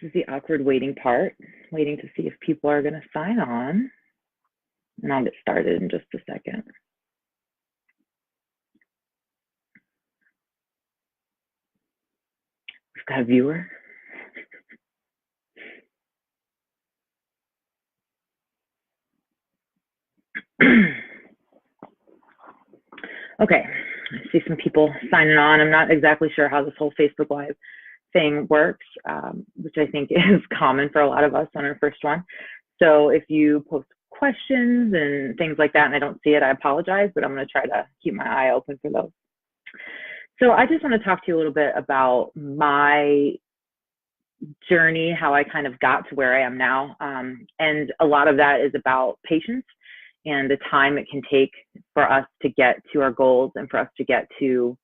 This is the awkward waiting part, waiting to see if people are going to sign on. And I'll get started in just a second. We've got a viewer. Okay, I see some people signing on. I'm not exactly sure how this whole Facebook Live thing works, which I think is common for a lot of us on our first one. So if you post questions and things like that and I don't see it, I apologize, but I'm going to try to keep my eye open for those. So I just want to talk to you a little bit about my journey, how I kind of got to where I am now. And a lot of that is about patience and the time it can take for us to get to our goals and for us to get to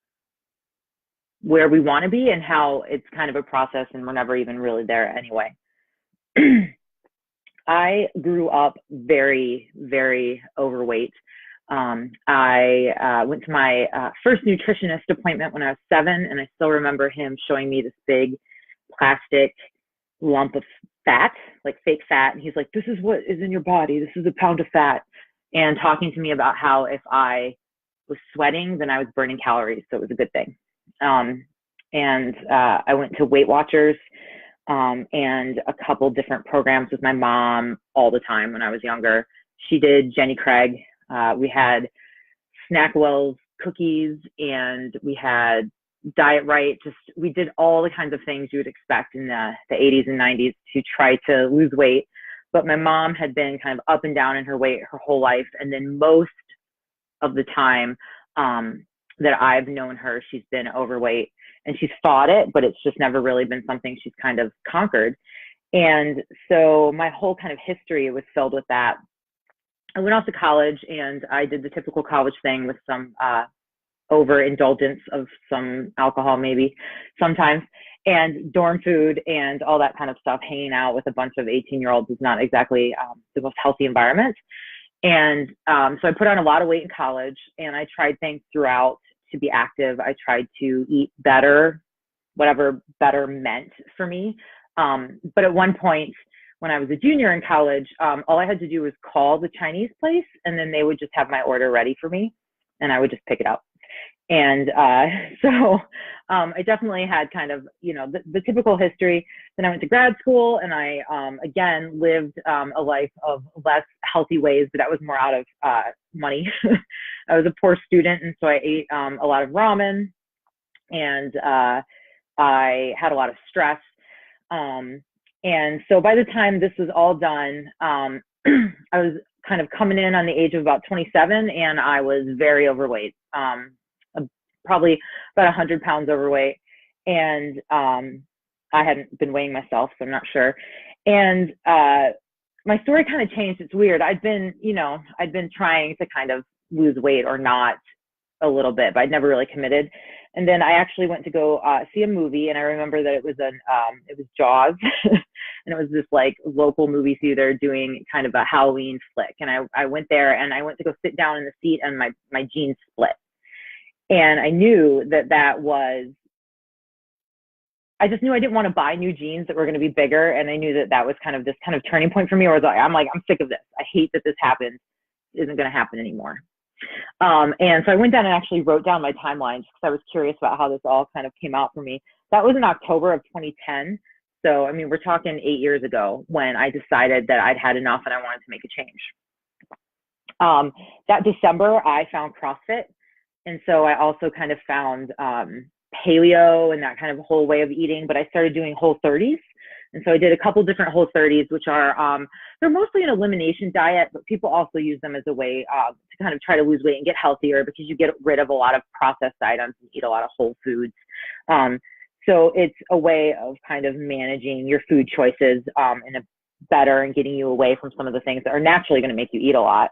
where we want to be, and how it's kind of a process and we're never even really there anyway. I grew up very, very overweight. I went to my first nutritionist appointment when I was 7, and I still remember him showing me this big plastic lump of fat, like fake fat. And he's like, "This is what is in your body. This is a pound of fat." And talking to me about how if I was sweating, then I was burning calories. So it was a good thing. I went to Weight Watchers and a couple different programs with my mom all the time when I was younger. She did Jenny Craig. We had Snackwell's cookies, and we had Diet Right. We did all the kinds of things you would expect in the 80s and 90s to try to lose weight. But my mom had been kind of up and down in her weight her whole life. And then most of the time that I've known her, she's been overweight, and she's fought it, but it's just never really been something she's kind of conquered. And so my whole kind of history was filled with that. I went off to college and I did the typical college thing with some overindulgence of some alcohol, maybe sometimes, and dorm food and all that kind of stuff. Hanging out with a bunch of 18-year-olds is not exactly the most healthy environment. And so I put on a lot of weight in college, and I tried things throughout to be active. I tried to eat better, whatever better meant for me. But at one point, when I was a junior in college, all I had to do was call the Chinese place, and then they would just have my order ready for me, and I would just pick it up. And so I definitely had kind of, the typical history. Then I went to grad school, and I, again, lived a life of less healthy ways, but that was more out of money. I was a poor student, and so I ate a lot of ramen, and I had a lot of stress. And so by the time this was all done, I was kind of coming in on the age of about 27, and I was very overweight. Probably about 100 pounds overweight. And I hadn't been weighing myself, so I'm not sure. And my story kind of changed. It's weird. I'd been trying to kind of lose weight or not a little bit, but I'd never really committed. And then I actually went to go see a movie, and I remember that it was Jaws, and it was this like local movie theater doing kind of a Halloween flick. And I went there, and I went to go sit down in the seat, and my jeans split. And I knew I just knew I didn't want to buy new jeans that were going to be bigger. And I knew that was kind of this kind of turning point for me, where I'm sick of this. I hate that this happened. It isn't going to happen anymore. And so I went down and actually wrote down my timelines because I was curious about how this all kind of came out for me. That was in October of 2010. So, I mean, we're talking 8 years ago when I decided that I'd had enough and I wanted to make a change. That December, I found CrossFit. And so I also kind of found paleo and that kind of whole way of eating, but I started doing Whole30s. And so I did a couple different Whole30s, which are, they're mostly an elimination diet, but people also use them as a way to kind of try to lose weight and get healthier, because you get rid of a lot of processed items and eat a lot of whole foods. So it's a way of kind of managing your food choices in a better and getting you away from some of the things that are naturally going to make you eat a lot.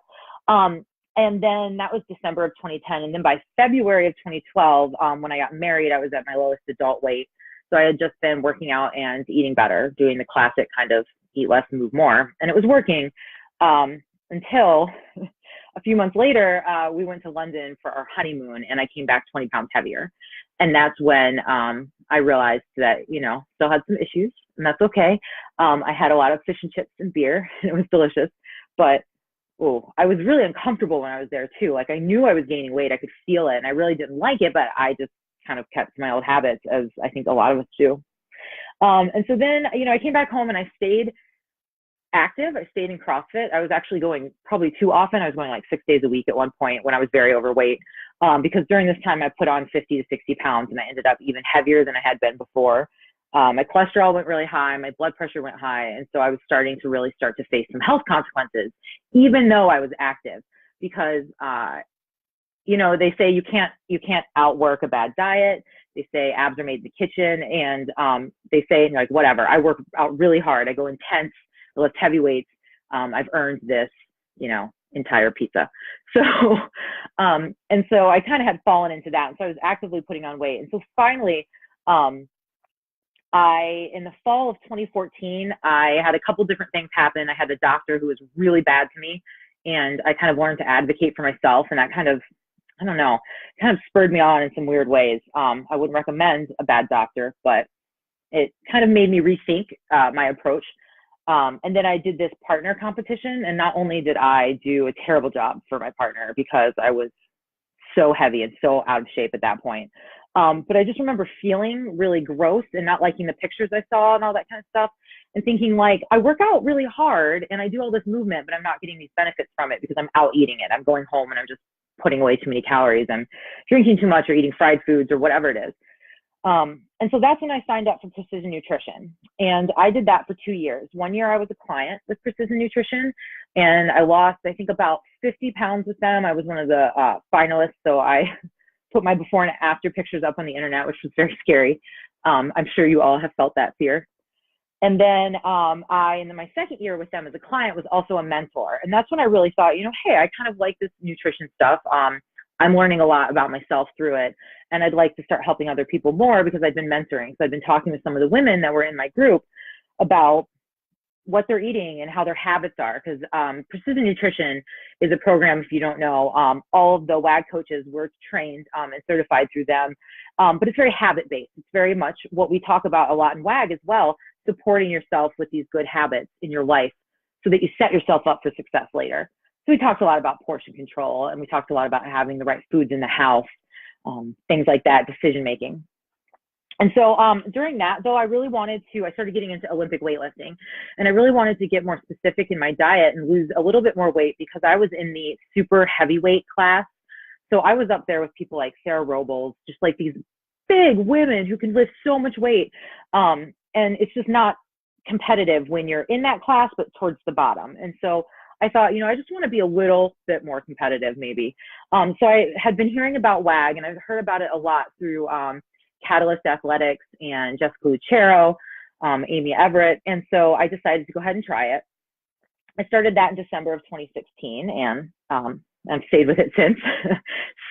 And then that was December of 2010. And then by February of 2012, when I got married, I was at my lowest adult weight. So I had just been working out and eating better, doing the classic kind of eat less, move more. And it was working until a few months later, we went to London for our honeymoon, and I came back 20 pounds heavier. And that's when I realized that, still had some issues. and that's okay. I had a lot of fish and chips and beer, and it was delicious. But I was really uncomfortable when I was there too. Like I knew I was gaining weight, I could feel it, and I really didn't like it, but I just kind of kept my old habits, as I think a lot of us do. And so then, I came back home and I stayed active. I stayed in CrossFit. I was actually going probably too often. I was going like 6 days a week at one point when I was very overweight, because during this time I put on 50 to 60 pounds and I ended up even heavier than I had been before. My cholesterol went really high. My blood pressure went high. And so I was starting to really start to face some health consequences, even though I was active, because, they say you can't outwork a bad diet. They say abs are made in the kitchen, and they say, like, whatever, I work out really hard. I go intense. I lift heavy weights. I've earned this, entire pizza. So, and so I kind of had fallen into that. And so I was actively putting on weight. And so finally, in the fall of 2014, I had a couple different things happen. I had a doctor who was really bad to me, and I kind of learned to advocate for myself. And that kind of, I don't know, kind of spurred me on in some weird ways. I wouldn't recommend a bad doctor, but it kind of made me rethink my approach. And then I did this partner competition, and not only did I do a terrible job for my partner because I was so heavy and so out of shape at that point, but I just remember feeling really gross and not liking the pictures I saw and all that kind of stuff, and thinking, like, I work out really hard and I do all this movement, but I'm not getting these benefits from it because I'm out eating it. I'm going home and I'm just putting away too many calories. I'm drinking too much or eating fried foods or whatever it is. And so that's when I signed up for Precision Nutrition. And I did that for 2 years. 1 year I was a client with Precision Nutrition, and I lost, I think, about 50 pounds with them. I was one of the finalists. So I put my before and after pictures up on the internet, which was very scary. I'm sure you all have felt that fear. And then in my second year with them as a client, was also a mentor. And that's when I really thought, hey, I kind of like this nutrition stuff. I'm learning a lot about myself through it. And I'd like to start helping other people more because I've been mentoring. So I've been talking to some of the women that were in my group about what they're eating and how their habits are. Because Precision Nutrition is a program, if you don't know, all of the WAG coaches were trained and certified through them. But it's very habit-based. It's very much what we talk about a lot in WAG as well, supporting yourself with these good habits in your life so that you set yourself up for success later. So we talked a lot about portion control, and we talked a lot about having the right foods in the house, things like that, decision making. And so during that, though, I started getting into Olympic weightlifting, and I really wanted to get more specific in my diet and lose a little bit more weight because I was in the super heavyweight class. So I was up there with people like Sarah Robles, just like these big women who can lift so much weight. And it's just not competitive when you're in that class, but towards the bottom. And so I thought, I just want to be a little bit more competitive maybe. So I had been hearing about WAG, and I've heard about it a lot through Catalyst Athletics and Jessica Lucero, Amy Everett. And so I decided to go ahead and try it. I started that in December of 2016, and I've stayed with it since.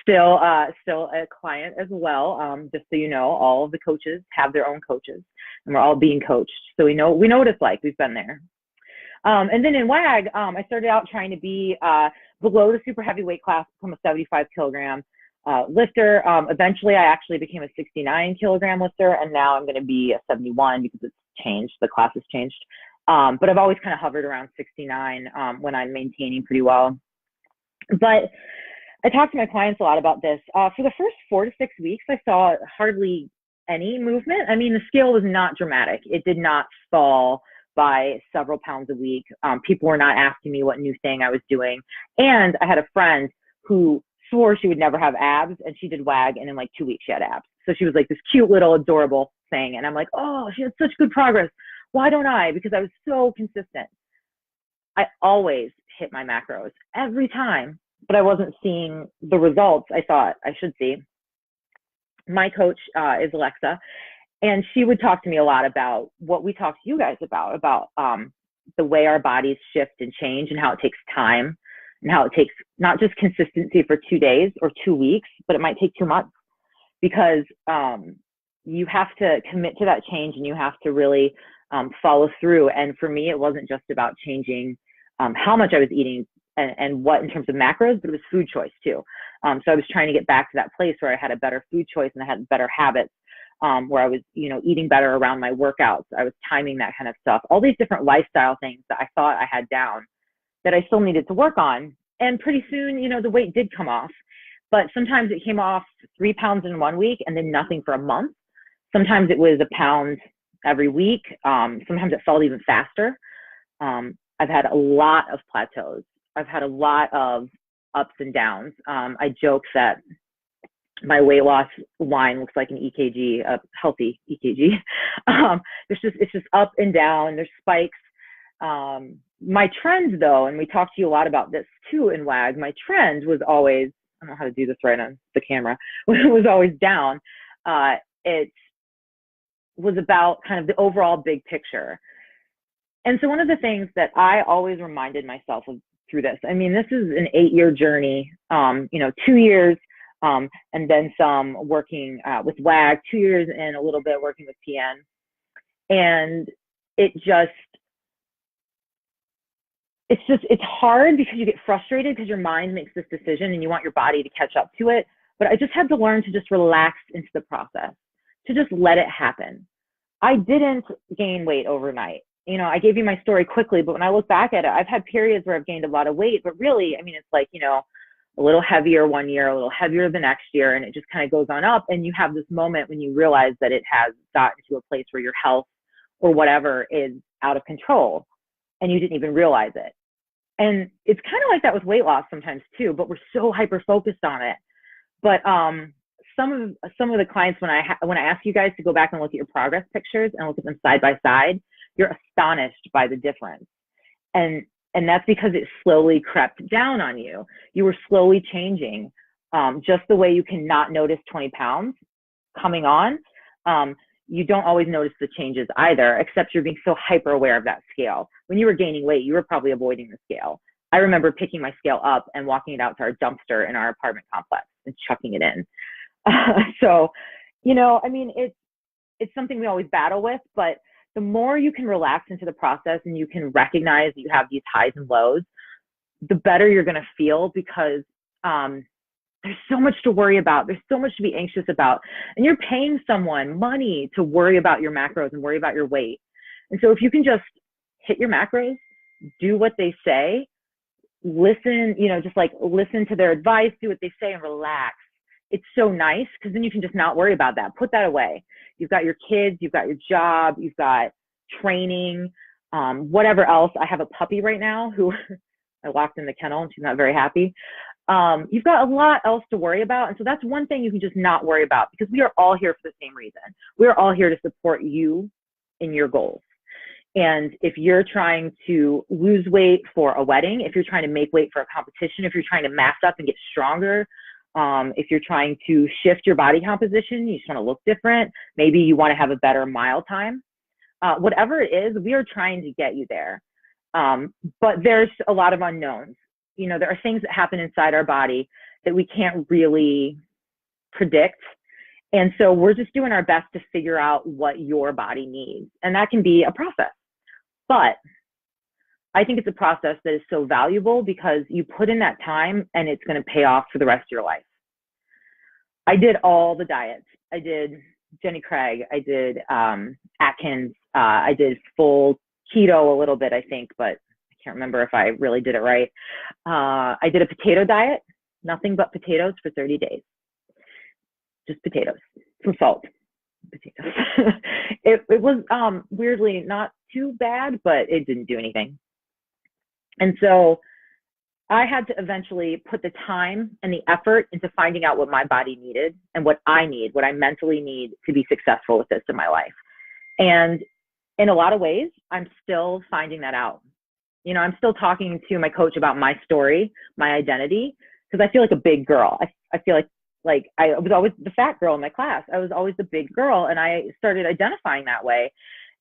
Still a client as well. Just so you know, all of the coaches have their own coaches, and we're all being coached. So we know what it's like. We've been there. And then in WAG, I started out trying to be below the super heavyweight class, become a 75 kilogram lifter. Eventually, I actually became a 69 kilogram lifter, and now I'm going to be a 71 because it's changed. The class has changed. But I've always kind of hovered around 69 when I'm maintaining pretty well. But I talk to my clients a lot about this. For the first 4 to 6 weeks, I saw hardly any movement. I mean, the scale was not dramatic. It did not fall by several pounds a week. People were not asking me what new thing I was doing. And I had a friend who swore she would never have abs, and she did WAG, and in like 2 weeks she had abs. So she was like this cute little adorable thing. And I'm like, oh, she had such good progress. Why don't I? Because I was so consistent. I always hit my macros every time, but I wasn't seeing the results I thought I should see. My coach is Alexa, and she would talk to me a lot about what we talk to you guys about the way our bodies shift and change, and how it takes time, and how it takes not just consistency for 2 days or 2 weeks, but it might take 2 months, because you have to commit to that change, and you have to really follow through. And for me, it wasn't just about changing how much I was eating and what in terms of macros, but it was food choice too. So I was trying to get back to that place where I had a better food choice and I had better habits. where I was, eating better around my workouts. I was timing that kind of stuff. All these different lifestyle things that I thought I had down that I still needed to work on. And pretty soon, the weight did come off. But sometimes it came off 3 pounds in 1 week and then nothing for a month. Sometimes it was a pound every week. Sometimes it felt even faster. I've had a lot of plateaus. I've had a lot of ups and downs. I joke that my weight loss line looks like an EKG, a healthy EKG. It's just up and down. There's spikes. My trend, though, and we talked to you a lot about this too in WAG, my trend was always, I don't know how to do this right on the camera, it was always down. It was about kind of the overall big picture. And so one of the things that I always reminded myself of through this, I mean, this is an 8-year journey, 2 years, and then some working with WAG, 2 years and a little bit working with PN. And it's hard because you get frustrated because your mind makes this decision and you want your body to catch up to it. But I just had to learn to just relax into the process, to just let it happen. I didn't gain weight overnight. I gave you my story quickly, but when I look back at it, I've had periods where I've gained a lot of weight, but really, I mean, it's like, a little heavier one year, a little heavier the next year, and it just kind of goes on up. And you have this moment when you realize that it has gotten to a place where your health or whatever is out of control and you didn't even realize it. And it's kind of like that with weight loss sometimes too, but we're so hyper focused on it. But some of the clients, when I ask you guys to go back and look at your progress pictures and look at them side by side, you're astonished by the difference. And that's because it slowly crept down on you. You were slowly changing, just the way you cannot notice 20 pounds coming on. You don't always notice the changes either, except you're being so hyper aware of that scale. When you were gaining weight, you were probably avoiding the scale. I remember picking my scale up and walking it out to our dumpster in our apartment complex and chucking it in. So, I mean, it's something we always battle with, but the more you can relax into the process and you can recognize that you have these highs and lows, the better you're going to feel, because there's so much to worry about. There's so much to be anxious about. And you're paying someone money to worry about your macros and worry about your weight. And so if you can just hit your macros, do what they say, listen, just like listen to their advice, do what they say, and relax. It's so nice, because then you can just not worry about that. Put that away. You've got your kids, you've got your job, you've got training, whatever else. I have a puppy right now who I locked in the kennel and she's not very happy. You've got a lot else to worry about. And so that's one thing you can just not worry about, because we are all here for the same reason. We are all here to support you in your goals. And if you're trying to lose weight for a wedding, if you're trying to make weight for a competition, if you're trying to mass up and get stronger, if you're trying to shift your body composition, you just want to look different, maybe you want to have a better mile time, whatever it is, we are trying to get you there. But there's a lot of unknowns. There are things that happen inside our body that we can't really predict. And so we're just doing our best to figure out what your body needs. And that can be a process. But I think it's a process that is so valuable, because you put in that time and it's going to pay off for the rest of your life. I did all the diets. I did Jenny Craig. I did Atkins. I did full keto a little bit, I think, but I can't remember if I really did it right. I did a potato diet, nothing but potatoes for 30 days. Just potatoes, some salt. Potatoes. It was weirdly not too bad, but it didn't do anything. And so I had to eventually put the time and the effort into finding out what my body needed and what I need, what I mentally need to be successful with this in my life. And in a lot of ways, I'm still finding that out. I'm still talking to my coach about my story, my identity, because I feel like a big girl. I feel like I was always the fat girl in my class. I was always the big girl, and I started identifying that way.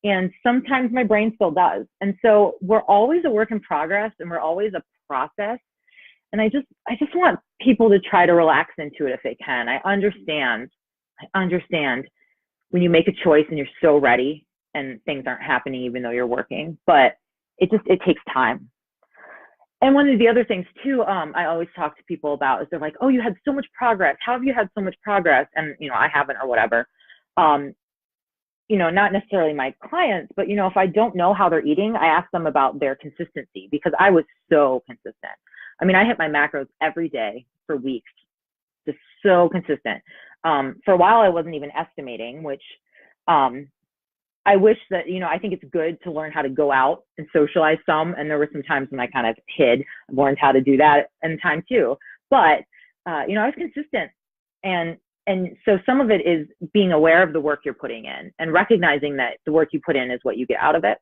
And sometimes my brain still does. And so we're always a work in progress, and we're always a process. And I just want people to try to relax into it if they can. I understand when you make a choice and you're so ready and things aren't happening even though you're working, but it takes time. And one of the other things too, I always talk to people about is they're like, oh, you had so much progress. How have you had so much progress? And I haven't, or whatever. um, not necessarily my clients, but, if I don't know how they're eating, I ask them about their consistency, because I was so consistent. I mean, I hit my macros every day for weeks, just so consistent. For a while, I wasn't even estimating, which I wish that, I think it's good to learn how to go out and socialize some. And there were some times when I kind of hid. I learned how to do that in time too. But, I was consistent. And so some of it is being aware of the work you're putting in and recognizing that the work you put in is what you get out of it.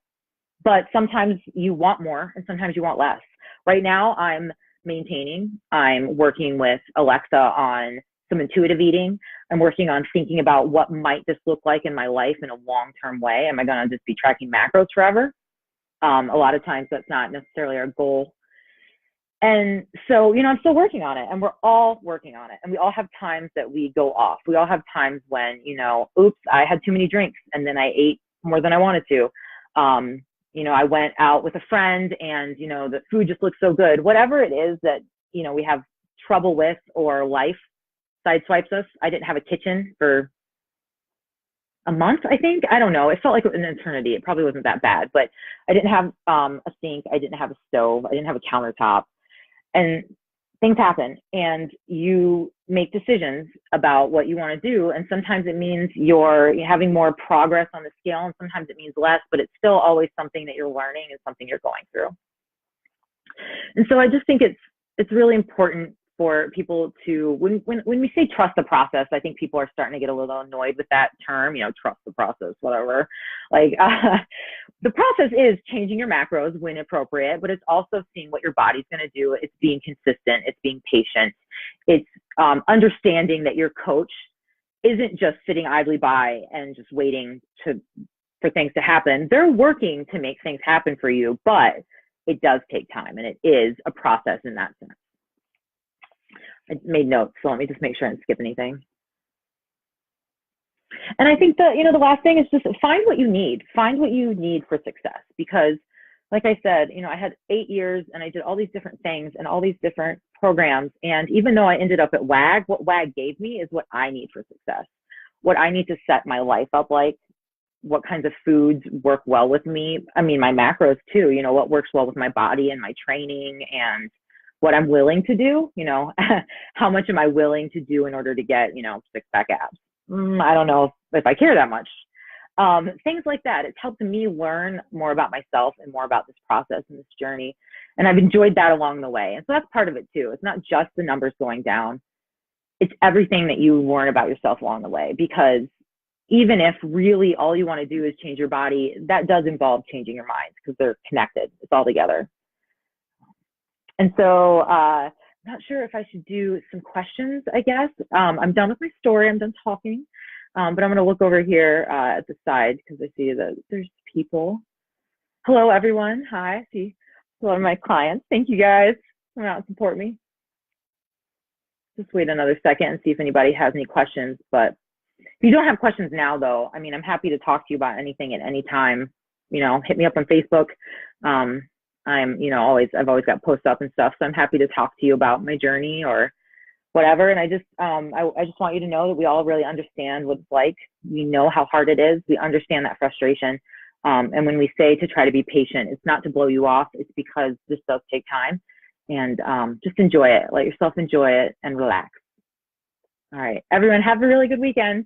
But sometimes you want more and sometimes you want less. Right now, I'm working with Alexa on some intuitive eating. I'm working on thinking about what might this look like in my life in a long-term way. Am I going to just be tracking macros forever? A lot of times that's not necessarily our goal. And so, I'm still working on it, and we're all working on it. And we all have times that we go off. We all have times when, oops, I had too many drinks and then I ate more than I wanted to. I went out with a friend and, the food just looked so good. Whatever it is that, we have trouble with, or life sideswipes us. I didn't have a kitchen for a month, I think. I don't know. It felt like an eternity. It probably wasn't that bad, but I didn't have a sink. I didn't have a stove. I didn't have a countertop. And things happen, and you make decisions about what you want to do. And sometimes it means you're having more progress on the scale, and sometimes it means less, but it's still always something that you're learning and something you're going through. And so I just think it's really important for people to, when we say trust the process, I think people are starting to get a little annoyed with that term, trust the process, whatever. Like, the process is changing your macros when appropriate, but it's also seeing what your body's going to do. It's being consistent. It's being patient. It's understanding that your coach isn't just sitting idly by and just waiting for things to happen. They're working to make things happen for you, but it does take time, and it is a process in that sense. I made notes, so let me just make sure I didn't skip anything. And I think that, the last thing is just find what you need. Find what you need for success, because like I said, I had 8 years and I did all these different things and all these different programs. And even though I ended up at WAG, what WAG gave me is what I need for success, what I need to set my life up like, what kinds of foods work well with me. I mean, my macros too, what works well with my body and my training, and what I'm willing to do, how much am I willing to do in order to get, six-pack abs? I don't know if I care that much. Things like that. It's helped me learn more about myself and more about this process and this journey. And I've enjoyed that along the way. And so that's part of it too. It's not just the numbers going down. It's everything that you learn about yourself along the way, because even if really all you want to do is change your body, that does involve changing your mind, because they're connected. It's all together. And so I'm not sure if I should do some questions, I guess. I'm done with my story. I'm done talking. But I'm going to look over here at the side, because I see that there's people. Hello, everyone. Hi. I see a lot of my clients. Thank you guys for coming out and support me. Just wait another second and see if anybody has any questions. But if you don't have questions now, though, I mean, I'm happy to talk to you about anything at any time. Hit me up on Facebook. I've always got posts up and stuff, so I'm happy to talk to you about my journey or whatever. And I just want you to know that we all really understand what it's like. We know how hard it is. We understand that frustration. And when we say to try to be patient, it's not to blow you off. It's because this does take time. And just enjoy it. Let yourself enjoy it and relax. All right, everyone, have a really good weekend.